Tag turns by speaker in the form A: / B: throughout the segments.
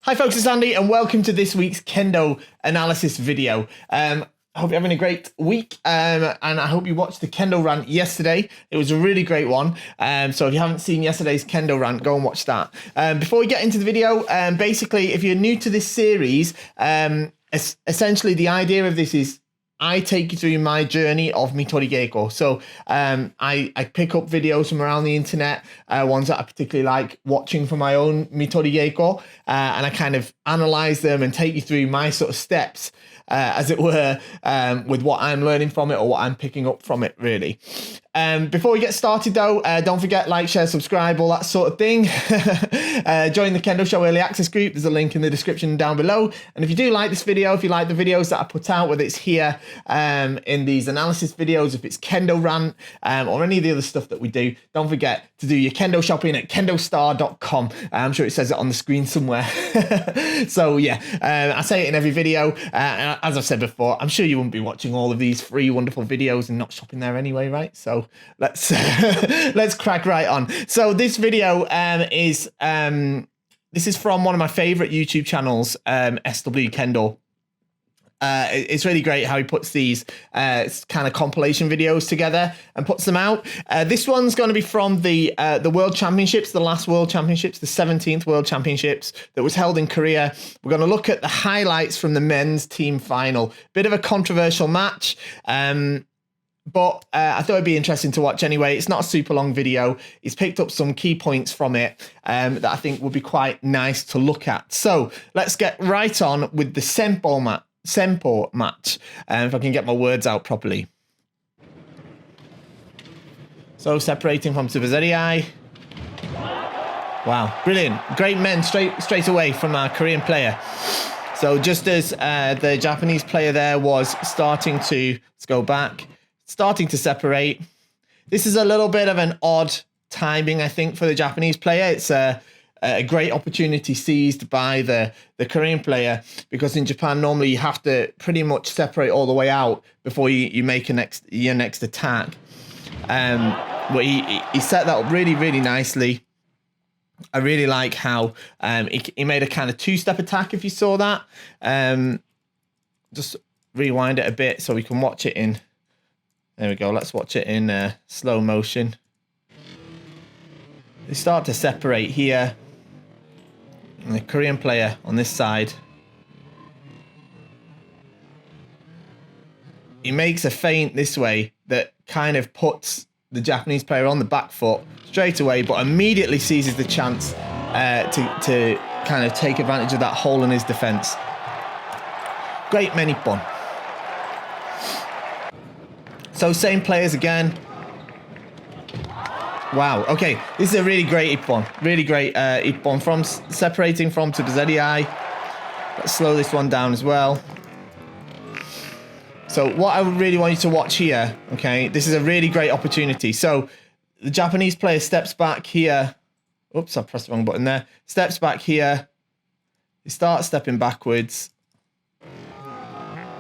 A: Hi folks, it's Andy and welcome to this week's Kendo analysis video. I hope you're having a great week and I hope you watched the Kendo rant yesterday. It was a really great one. So if you haven't seen yesterday's Kendo rant, go and watch that. Before we get into the video, basically, if you're new to this series, essentially the idea of this is I take you through my journey of Mitori Geiko. So I pick up videos from around the internet, ones that I particularly like watching for my own Mitori Geiko, and I kind of analyze them and take you through my sort of steps, as it were, with what I'm learning from it or what I'm picking up from it, really. Before we get started though, don't forget, like, share, subscribe, all that sort of thing. Join the Kendo Show Early Access group. There's a link in the description down below. And if you do like this video, if you like the videos that I put out, whether it's here in these analysis videos, if it's Kendo rant, or any of the other stuff that we do, don't forget to do your Kendo shopping at KendoStar.com. I'm sure it says it on the screen somewhere. So yeah, I say it in every video. As I've said before, I'm sure you wouldn't be watching all of these free wonderful videos and not shopping there anyway, right? So let's let's crack right on. So this video is from one of my favorite YouTube channels, SW Kendo. It's really great how he puts these kind of compilation videos together and puts them out. This one's going to be from the World Championships, the last World Championships, the 17th World Championships that was held in Korea. We're going to look at the highlights from the men's team final. Bit of a controversial match. But I thought it'd be interesting to watch anyway. It's not a super long video. He's picked up some key points from it that I think would be quite nice to look at. So let's get right on with the Senpo match. If I can get my words out properly. So separating from Tsubazeri. Wow, brilliant. Great men straight away from our Korean player. So just as the Japanese player there was starting to, let's go back, starting to separate. This is a little bit of an odd timing, I think, for the Japanese player. It's a great opportunity seized by the Korean player, because in Japan, normally you have to pretty much separate all the way out before you make your next attack. But he set that up really, really nicely. I really like how he made a kind of two-step attack, if you saw that. Just rewind it a bit so we can watch it in. There we go. Let's watch it in slow motion. They start to separate here. And the Korean player on this side. He makes a feint this way that kind of puts the Japanese player on the back foot straight away, but immediately seizes the chance to kind of take advantage of that hole in his defense. Great Menippon. So same players again. Wow, okay, this is a really great Ippon. Really great Ippon from separating from Tsubazeri. Let's slow this one down as well. So what I really want you to watch here, okay, this is a really great opportunity. So the Japanese player steps back here. Oops, I pressed the wrong button there. Steps back here. He starts stepping backwards.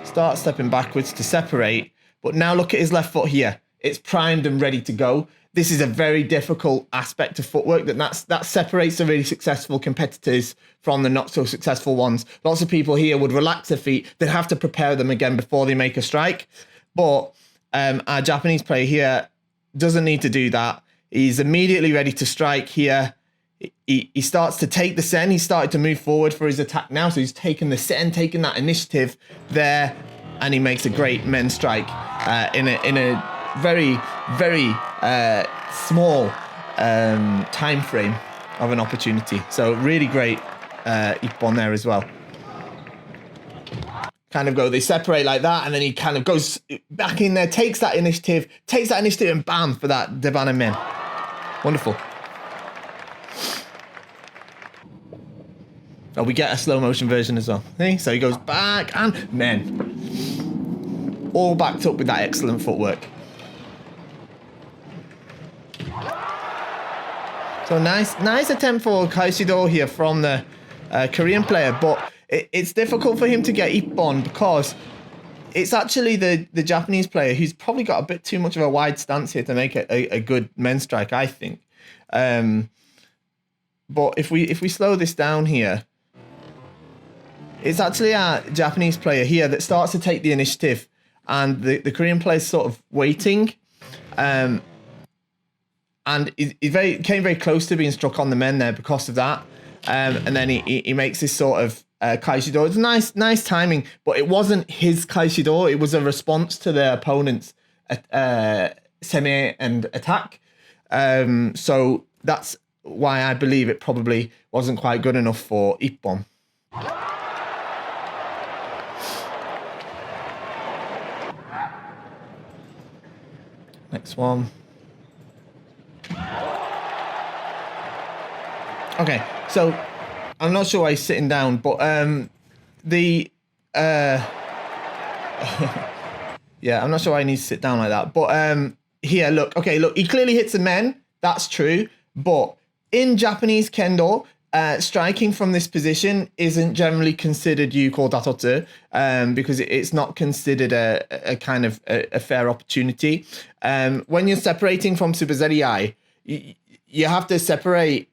A: Starts stepping backwards to separate. But now look at his left foot here. It's primed and ready to go. This is a very difficult aspect of footwork that separates the really successful competitors from the not so successful ones. Lots of people here would relax their feet. They'd have to prepare them again before they make a strike. But our Japanese player here doesn't need to do that. He's immediately ready to strike here. He starts to take the sen. He's started to move forward for his attack now. So he's taken the sen, taking that initiative there. And he makes a great men's strike in a very, very small time frame of an opportunity. So really great Ippon there as well. Kind of they separate like that, and then he kind of goes back in there, takes that initiative, and bam, for that Devana men. Wonderful. Oh, we get a slow motion version as well. See? So he goes back and men. All backed up with that excellent footwork. So nice attempt for Kaishido here from the Korean player, but it's difficult for him to get Ippon because it's actually the Japanese player who's probably got a bit too much of a wide stance here to make it a good men's strike, I think. But if we slow this down here, it's actually a Japanese player here that starts to take the initiative, and the Korean player is sort of waiting, and he came very close to being struck on the men there because of that, and then he makes this sort of Kaishido. It's nice timing, but it wasn't his Kaishido. It was a response to the opponent's semi and attack. So that's why I believe it probably wasn't quite good enough for Ippon. Next one. Okay, so I'm not sure why he's sitting down, but yeah, I'm not sure why he needs to sit down like that. But here, look, he clearly hits the men. That's true. But in Japanese Kendo, striking from this position isn't generally considered yuko datotsu, because it's not considered a kind of a fair opportunity. When you're separating from Tsubazeriai, you have to separate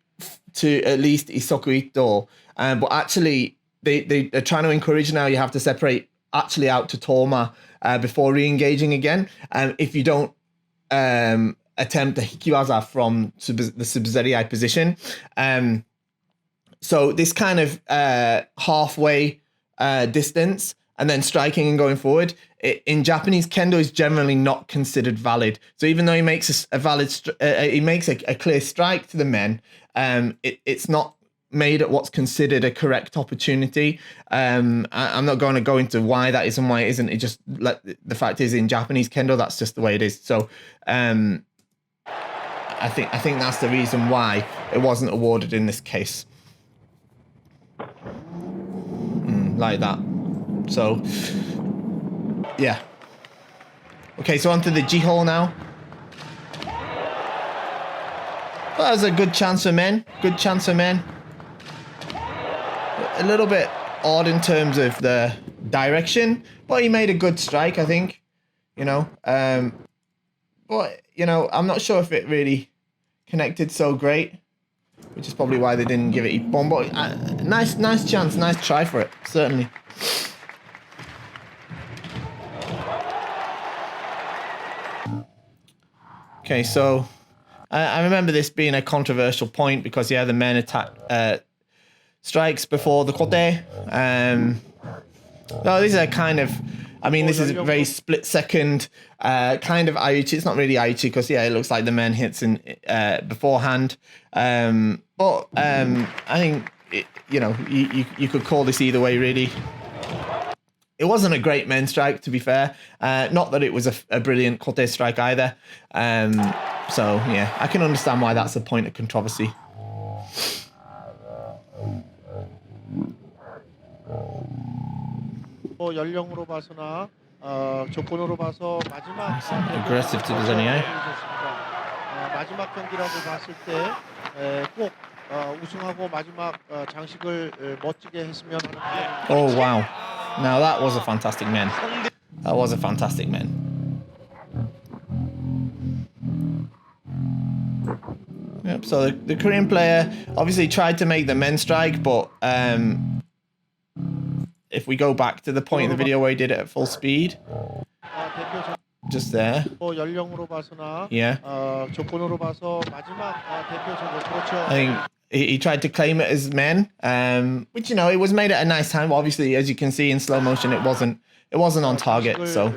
A: to at least Isoku Ito. But actually, they're trying to encourage now you have to separate actually out to Toma before re-engaging again. If you don't attempt the Hikiwaza from the Tsubazeriai position. So this kind of halfway distance and then striking and going forward, in Japanese Kendo is generally not considered valid. So even though he makes he makes a clear strike to the men, it's not made at what's considered a correct opportunity. I'm not going to go into why that is and why it isn't. It just the fact is in Japanese Kendo that's just the way it is. So I think that's the reason why it wasn't awarded in this case. Like that. So yeah. Okay, so on to the Jihol now. Well, that was a good chance for men. Good chance for men. A little bit odd in terms of the direction, but he made a good strike, I think. You know, but you know, I'm not sure if it really connected so great, which is probably why they didn't give it Ippon. But nice chance, nice try for it, certainly. Okay, so I remember this being a controversial point because yeah, the men attack strikes before the kote. No, these are kind of, I mean, this is a very split second kind of Aichi. It's not really Aichi because yeah, it looks like the men hits in beforehand. But I think you know you could call this either way really. It wasn't a great men strike, to be fair. Not that it was a brilliant kote strike either. So yeah, I can understand why that's a point of controversy.
B: 연령으로 봐서나 조건으로 봐서 마지막
A: aggressive to Tsubazeriai.
B: 마지막 경기라고 봤을 때 꼭 우승하고 마지막 장식을 멋지게 했으면 하는.
A: Oh wow! Now that was a fantastic man. That was a fantastic man. Yep. So the Korean player obviously tried to make the men strike, but if we go back to the point in the video where he did it at full speed, just there. Yeah. I think he tried to claim it as men, which you know it was made at a nice time. But obviously, as you can see in slow motion, it wasn't on target. So,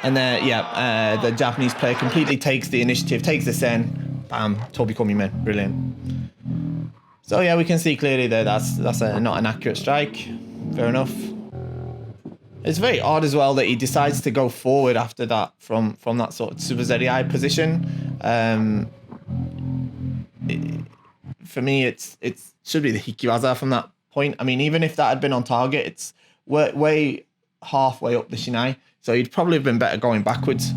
A: and then yeah, the Japanese player completely takes the initiative, takes the sen, bam, Tobikomi men, brilliant. So yeah, we can see clearly there that's not an accurate strike. Fair enough. It's very odd as well that he decides to go forward after that from that sort of Tsubazeriai position. For me, it should be the Hikiwaza from that point. I mean, even if that had been on target, it's way halfway up the Shinai, so he'd probably have been better going backwards.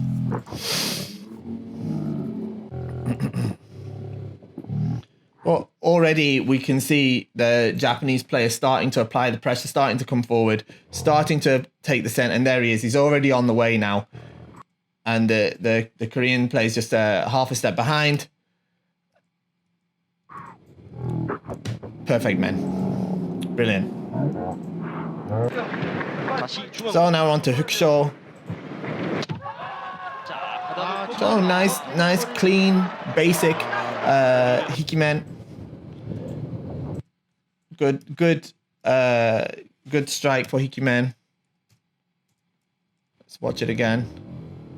A: Well, already we can see the Japanese player starting to apply the pressure, starting to come forward, starting to take the scent, and there he is. He's already on the way now. And the Korean player is just half a step behind. Perfect men. Brilliant.
C: 다시 중앙.
A: So now we're on to Hookshaw.
C: 자, 가다 놓고
A: So nice, clean, basic Hikimen. Good strike for Hikimen. Let's watch it again.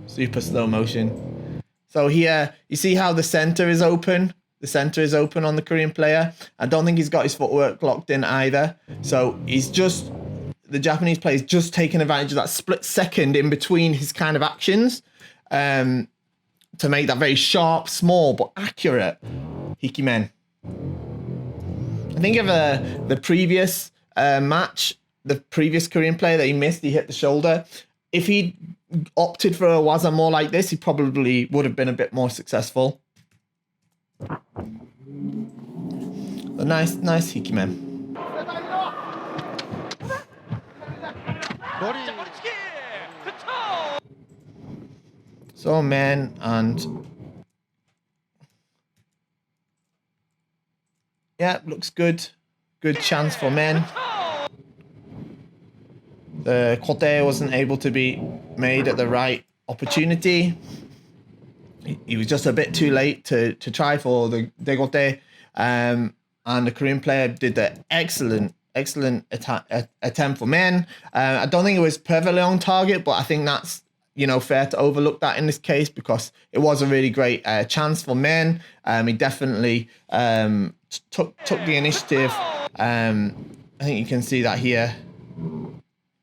A: Super slow motion. So here, you see how the center is open? The center is open on the Korean player. I don't think he's got his footwork locked in either. So the Japanese player is just taking advantage of that split second in between his kind of actions to make that very sharp, small, but accurate Hikimen. I think of the previous match, the previous Korean player that he missed, he hit the shoulder. If he opted for a waza more like this, he probably would have been a bit more successful. A nice Hikimen.
B: 머리.
C: 머리치기. 그쵸.
A: So man, and yeah, looks good. Good chance for men. The kote wasn't able to be made at the right opportunity. He was just a bit too late to try for the degote. And the Korean player did the excellent attempt for men. I don't think it was perfectly on target, but I think that's, you know, fair to overlook that in this case because it was a really great chance for men. He definitely took the initiative. I think you can see that here.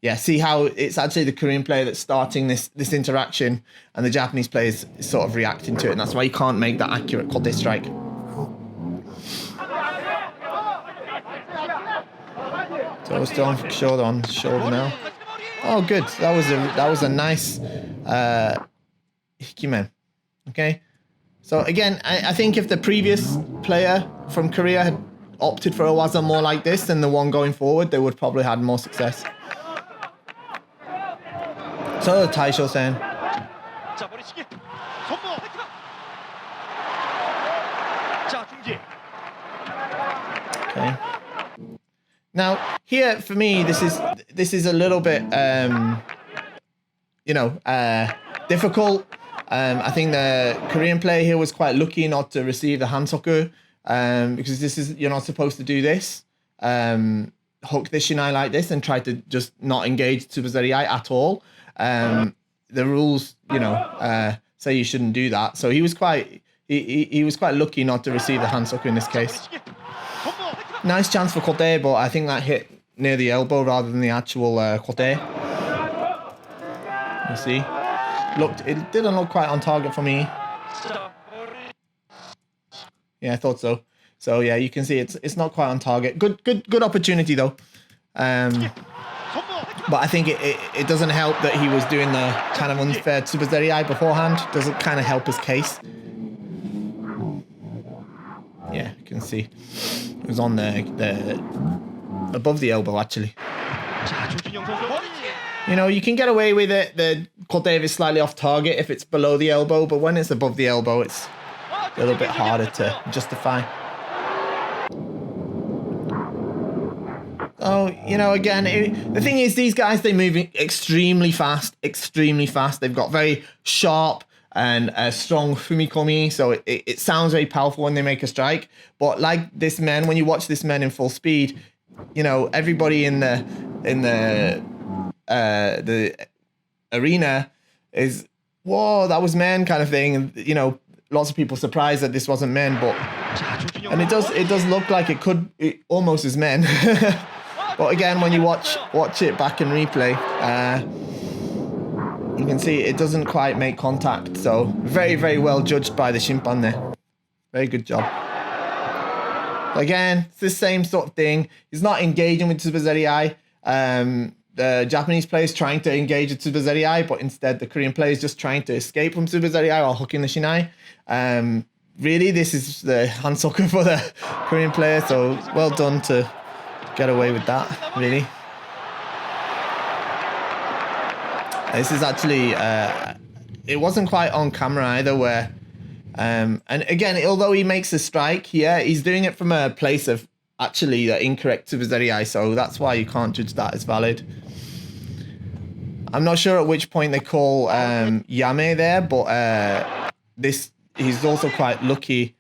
A: Yeah, see how it's actually the Korean player that's starting this interaction and the Japanese player is sort of reacting to it, and that's why you can't make that accurate kote strike. So still on shoulder now. Oh, good. That was a nice Hikimen. Okay. So again, I think if the previous player from Korea had opted for a waza more like this than the one going forward, they would probably had more success. So Taisho-sen.
C: 자, 머리치기. 손목. 자, 중지.
A: Okay. Now here for me, this is a little bit difficult. I think the Korean player here was quite lucky not to receive the hansoku because you're not supposed to do this. Hook the shinai like this and try to just not engage tsubazariai at all. The rules, say you shouldn't do that. So he was quite lucky not to receive the hansoku in this case. Nice chance for kote, but I think that hit near the elbow rather than the actual kote. You see, it didn't look quite on target for me. Yeah, I thought so. So yeah, you can see it's not quite on target. Good opportunity though. But I think it doesn't help that he was doing the kind of unfair tsubazariai beforehand. Doesn't kind of help his case. Yeah, you can see it was on the above the elbow actually. You know, you can get away with it. The kote is slightly off target if it's below the elbow, but when it's above the elbow, it's a little bit harder to justify. Oh, again, the thing is, these guys, they move extremely fast. They've got very sharp and strong fumikomi, so it sounds very powerful when they make a strike. But like this man, when you watch this man in full speed, everybody in the arena is, whoa, that was man kind of thing. And, lots of people surprised that this wasn't men, and it does look like it almost is men. But again, when you watch it back in replay, you can see it doesn't quite make contact. So very, very well judged by the Shimpan there. Very good job. Again, it's the same sort of thing. He's not engaging with tsubazariai. The Japanese player is trying to engage with tsubazariai, but instead the Korean player is just trying to escape from tsubazariai or hooking the shinai. Really, this is the hansoku for the Korean player. So well done to get away with that, really. This is actually, it wasn't quite on camera either where, and again, although he makes a strike, yeah, he's doing it from a place of actually the incorrect Subazeri, so that's why you can't judge that as valid. I'm not sure at which point they call Yame there, but he's also quite lucky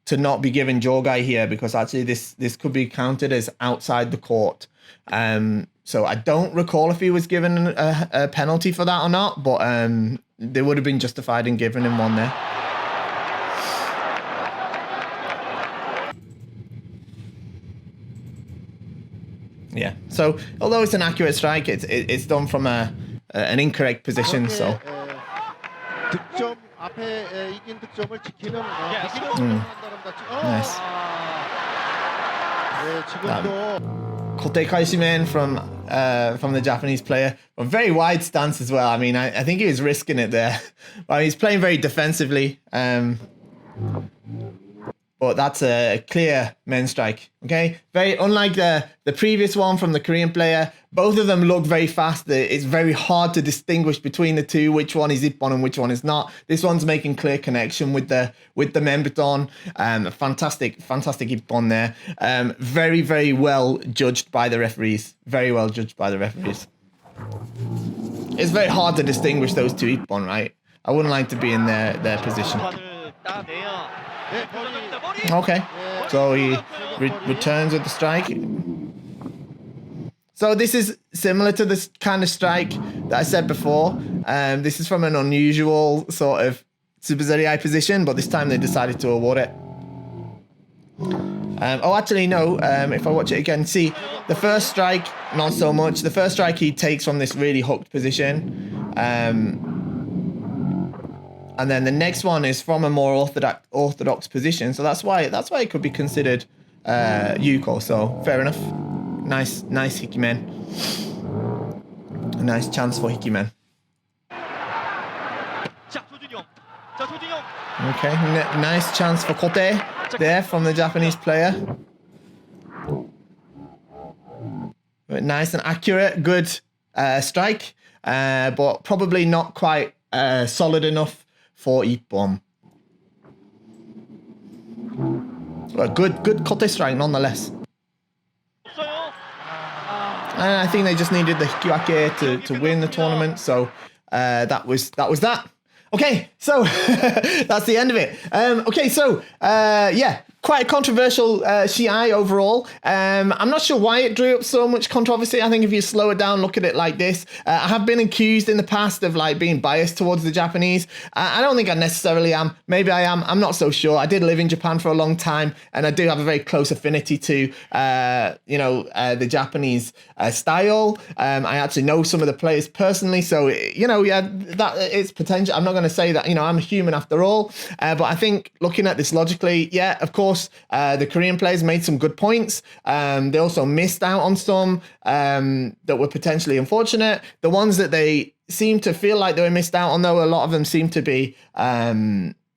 A: to not be given Jogai here, because actually this could be counted as outside the court. So I don't recall if he was given a penalty for that or not, but they would have been justified in giving him one there. Yeah. So although it's an accurate strike, it's done from an incorrect position. So.
B: 득점 앞에 이긴 득점을 지키는
C: Yes.
A: Nice.
B: 네, 지금도
A: Kote Kaishimen from the Japanese player, a very wide stance as well. I mean, I think he was risking it there. Well, he's playing very defensively, but that's a clear men's strike. Okay, very unlike the previous one from the Korean player. Both of them look very fast. It's very hard to distinguish between the two, which one is Ippon and which one is not. This one's making clear connection with the Menbuton. Fantastic Ippon there. Very, very well judged by the referees. Very well judged by the referees. It's very hard to distinguish those two Ippon, right? I wouldn't like to be in their position. Okay, so he returns with the strike. So this is similar to this kind of strike that I said before. This is from an unusual sort of Subazeri position, but this time they decided to award it. Oh, actually, no. If I watch it again, see, the first strike, not so much. The first strike he takes from this really hooked position. And then the next one is from a more orthodox position. So that's why it could be considered Yuko. So fair enough. Nice Hikimen. A nice chance for Hikimen. Okay, nice chance for Kote there from the Japanese player. Nice and accurate, good strike, but probably not quite solid enough for Ippon. Well, good Kote strike nonetheless. And I think they just needed the Hikiwake to win the tournament, so that was that. Okay, so that's the end of it. Okay, so yeah, quite a controversial Shiai overall. I'm not sure why it drew up so much controversy. I think if you slow it down, look at it like this. I have been accused in the past of like being biased towards the Japanese. I don't think I necessarily am. Maybe I am. I'm not so sure. I did live in Japan for a long time, and I do have a very close affinity to the Japanese style. I actually know some of the players personally, so yeah, that it's potential. I'm not going to say that I'm a human after all, but I think looking at this logically, yeah, of course. The Korean players made some good points. They also missed out on some that were potentially unfortunate. The ones that they seem to feel like they were missed out on, though, a lot of them seem to be,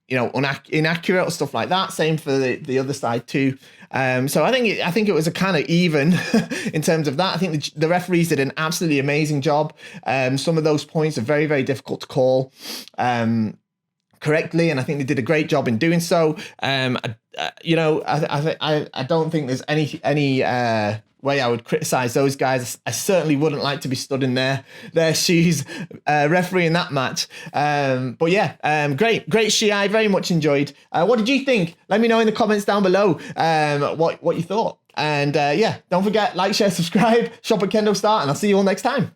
A: inaccurate or stuff like that. Same for the other side too. So I think it was a kind of even in terms of that. I think the referees did an absolutely amazing job. Some of those points are very, very difficult to call correctly, and I think they did a great job in doing so. I don't think there's any way I would criticize those guys. I certainly wouldn't like to be stood in their shoes refereeing that match. But yeah, great Shiai, very much enjoyed. What did you think? Let me know in the comments down below what you thought. And yeah, don't forget, like, share, subscribe, shop at KendoStar, and I'll see you all next time.